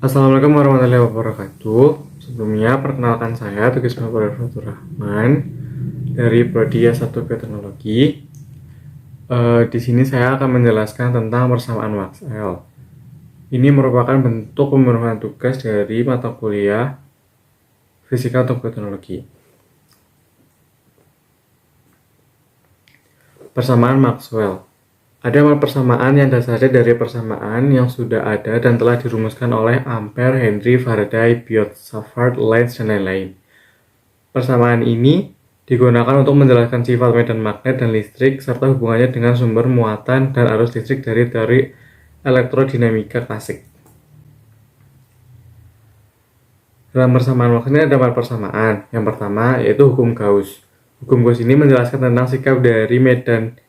Assalamualaikum warahmatullahi wabarakatuh. Sebelumnya, perkenalkan saya Tugisma Fatur Rahman dari Prodi S1 Bioteknologi. Di sini saya akan menjelaskan tentang persamaan Maxwell. Ini merupakan bentuk pemenuhan tugas dari mata kuliah Fisika untuk Bioteknologi. Persamaan Maxwell. Ada persamaan yang dasarnya dari persamaan yang sudah ada dan telah dirumuskan oleh Ampere, Henry, Faraday, Biot, Savart, Lenz, dan lain-lain. Persamaan ini digunakan untuk menjelaskan sifat medan magnet dan listrik serta hubungannya dengan sumber muatan dan arus listrik dari teori elektrodinamika klasik. Dalam persamaan Maxwell ini ada 4 persamaan. Yang pertama yaitu hukum Gauss. Hukum Gauss ini menjelaskan tentang sikap dari medan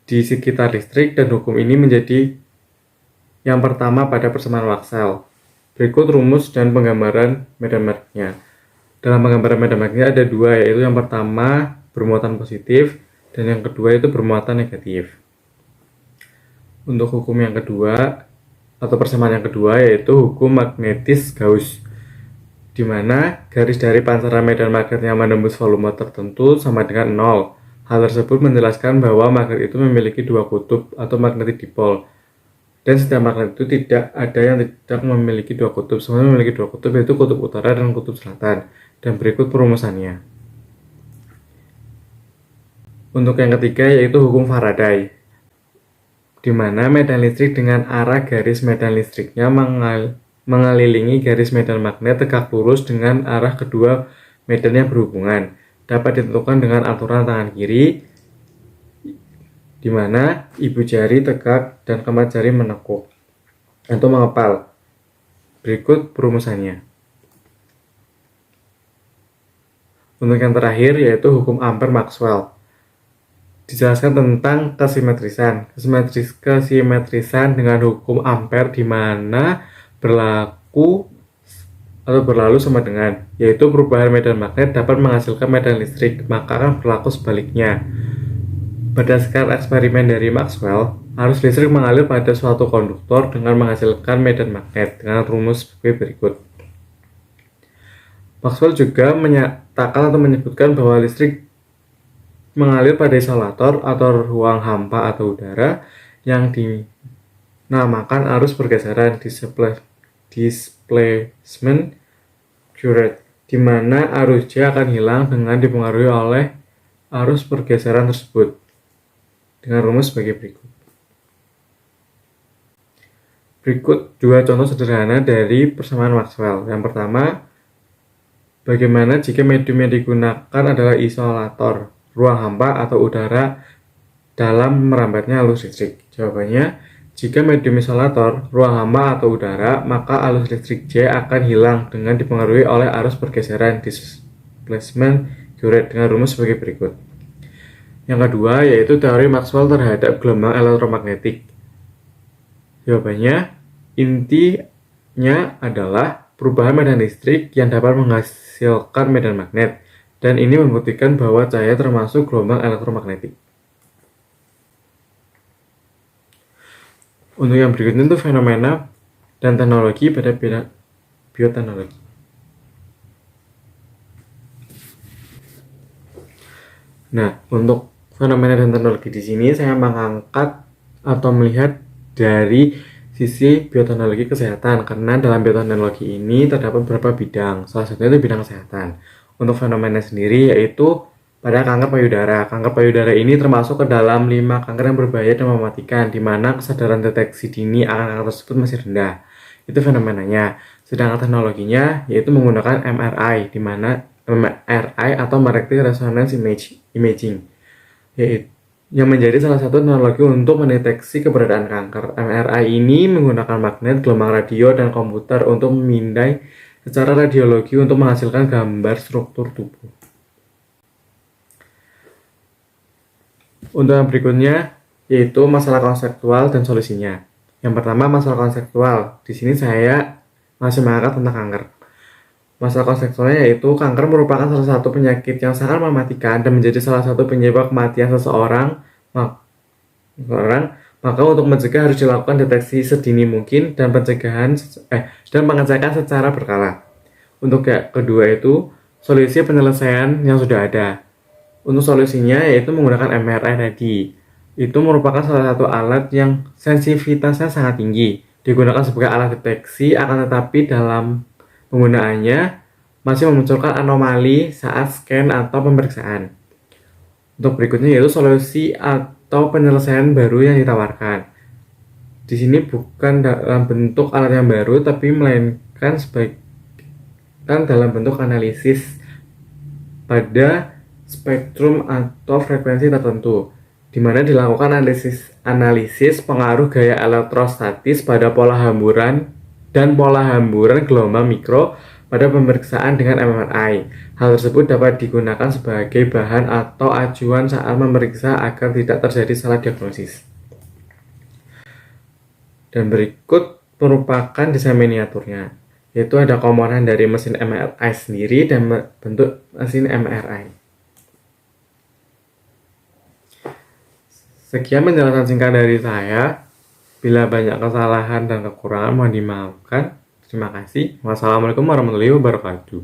di sekitar listrik, dan hukum ini menjadi yang pertama pada persamaan Maxwell. Berikut rumus dan penggambaran medan magnetnya. Dalam penggambaran medan magnetnya ada dua, yaitu yang pertama bermuatan positif dan yang kedua itu bermuatan negatif. Untuk hukum yang kedua atau persamaan yang kedua yaitu hukum magnetis Gauss, di mana garis dari pancaran medan magnet yang menembus volume tertentu sama dengan 0. Hal tersebut menjelaskan bahwa magnet itu memiliki dua kutub atau magnetic dipole. Dan setiap magnet itu tidak ada yang tidak memiliki dua kutub. Semuanya memiliki dua kutub, yaitu kutub utara dan kutub selatan. Dan berikut perumusannya. Untuk yang ketiga yaitu hukum Faraday, di mana medan listrik dengan arah garis medan listriknya mengelilingi garis medan magnet tegak lurus dengan arah kedua medan yang berhubungan. Dapat ditentukan dengan aturan tangan kiri, di mana ibu jari tegak dan keempat jari menekuk atau mengepal. Berikut perumusannya. Untuk yang terakhir yaitu hukum Ampere-Maxwell. Dijelaskan tentang kesimetrisan. Kesimetrisan dengan hukum Ampere di mana berlaku atau berlalu sama dengan, yaitu perubahan medan magnet dapat menghasilkan medan listrik, maka akan berlaku sebaliknya. Berdasarkan eksperimen dari Maxwell, arus listrik mengalir pada suatu konduktor dengan menghasilkan medan magnet dengan rumus sebagai berikut. Maxwell juga menyatakan atau menyebutkan bahwa listrik mengalir pada isolator atau ruang hampa atau udara yang dinamakan arus pergeseran displacement current, di mana arus J akan hilang dengan dipengaruhi oleh arus pergeseran tersebut dengan rumus sebagai berikut. Berikut dua contoh sederhana dari persamaan Maxwell. Yang pertama, bagaimana jika medium yang digunakan adalah isolator, ruang hampa atau udara dalam merambatnya arus listrik? Jawabannya, jika medium isolator, ruang hampa atau udara, maka arus listrik J akan hilang dengan dipengaruhi oleh arus pergeseran displacement current dengan rumus sebagai berikut. Yang kedua yaitu teori Maxwell terhadap gelombang elektromagnetik. Jawabannya, intinya adalah perubahan medan listrik yang dapat menghasilkan medan magnet, dan ini membuktikan bahwa cahaya termasuk gelombang elektromagnetik. Untuk yang berikutnya itu fenomena dan teknologi pada bioteknologi. Nah, untuk fenomena dan teknologi di sini saya mengangkat atau melihat dari sisi bioteknologi kesehatan, karena dalam bioteknologi ini terdapat beberapa bidang. Salah satunya itu bidang kesehatan. Untuk fenomena sendiri yaitu pada kanker payudara. Kanker payudara ini termasuk ke dalam 5 kanker yang berbahaya dan mematikan, di mana kesadaran deteksi dini akan kanker tersebut masih rendah. Itu fenomenanya. Sedangkan teknologinya yaitu menggunakan MRI, di mana MRI atau Magnetic Resonance Imaging, yaitu yang menjadi salah satu teknologi untuk mendeteksi keberadaan kanker. MRI ini menggunakan magnet, gelombang radio, dan komputer untuk memindai secara radiologi untuk menghasilkan gambar struktur tubuh. Untuk yang berikutnya yaitu masalah konseptual dan solusinya. Yang pertama, masalah konseptual. Di sini saya masih mengangkat tentang kanker. Masalah konseptualnya yaitu kanker merupakan salah satu penyakit yang sangat mematikan dan menjadi salah satu penyebab kematian seseorang Maka untuk mencegah harus dilakukan deteksi sedini mungkin dan pengecekan secara berkala. Untuk yang kedua itu solusi penyelesaian yang sudah ada. Untuk solusinya yaitu menggunakan MRI tadi. Itu merupakan salah satu alat yang sensitivitasnya sangat tinggi. Digunakan sebagai alat deteksi, akan tetapi dalam penggunaannya masih memunculkan anomali saat scan atau pemeriksaan. Untuk berikutnya yaitu solusi atau penyelesaian baru yang ditawarkan. Di sini bukan dalam bentuk alat yang baru, tapi melainkan dalam bentuk analisis pada spektrum atau frekuensi tertentu, di mana dilakukan analisis pengaruh gaya elektrostatis pada pola hamburan dan pola hamburan gelombang mikro pada pemeriksaan dengan MRI. Hal tersebut dapat digunakan sebagai bahan atau acuan saat memeriksa agar tidak terjadi salah diagnosis. Dan berikut merupakan desain miniaturnya, yaitu ada komponen dari mesin MRI sendiri dan bentuk mesin MRI. Sekian penjelasan singkat dari saya. Bila banyak kesalahan dan kekurangan mohon dimaafkan. Terima kasih. Wassalamualaikum warahmatullahi wabarakatuh.